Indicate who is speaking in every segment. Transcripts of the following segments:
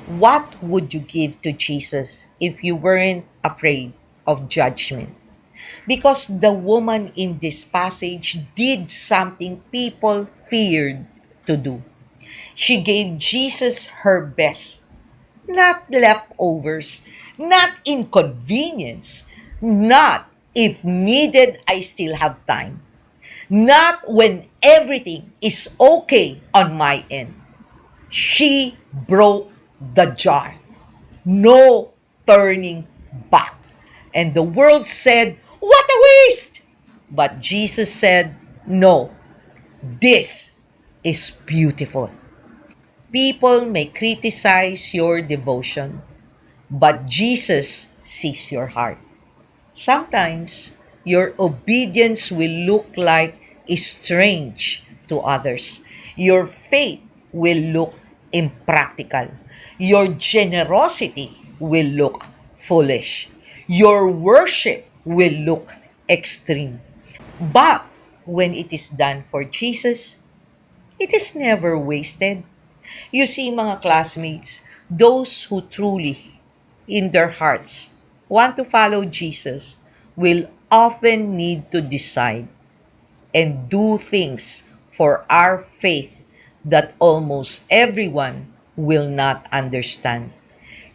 Speaker 1: What would you give to Jesus if you weren't afraid of judgment? Because the woman in this passage did something people feared to do. She gave Jesus her best, not leftovers, not inconvenience, not if needed, I still have time, not when everything is okay on my end. She broke the jar. No turning back. And the world said, "What a waste!" But Jesus said, "No, this is beautiful." People may criticize your devotion, but Jesus sees your heart. Sometimes your obedience will look like strange to others. Your faith will look impractical. Your generosity will look foolish. Your worship will look extreme. But when it is done for Jesus, it is never wasted. You see, mga classmates, those who truly, in their hearts, want to follow Jesus will often need to decide and do things for our faith that almost everyone will not understand,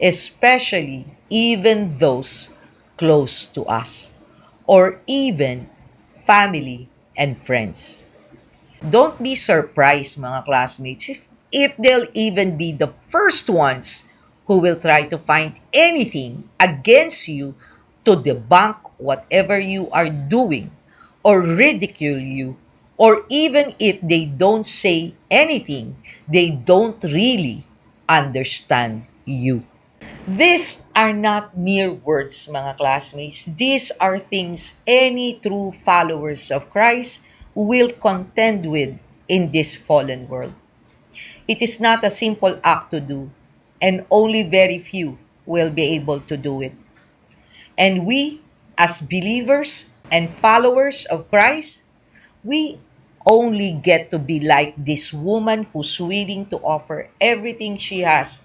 Speaker 1: especially even those close to us or even family and friends. Don't be surprised, mga classmates, if they'll even be the first ones who will try to find anything against you to debunk whatever you are doing or ridicule you, or even if they don't say anything, they don't really understand you. These are not mere words, mga classmates. These are things any true followers of Christ will contend with in this fallen world. It is not a simple act to do, and only very few will be able to do it. And we, as believers and followers of Christ, we only get to be like this woman who's willing to offer everything she has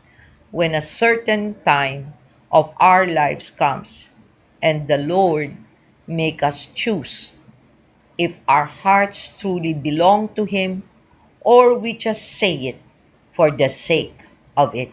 Speaker 1: when a certain time of our lives comes and the Lord make us choose if our hearts truly belong to Him or we just say it for the sake of it.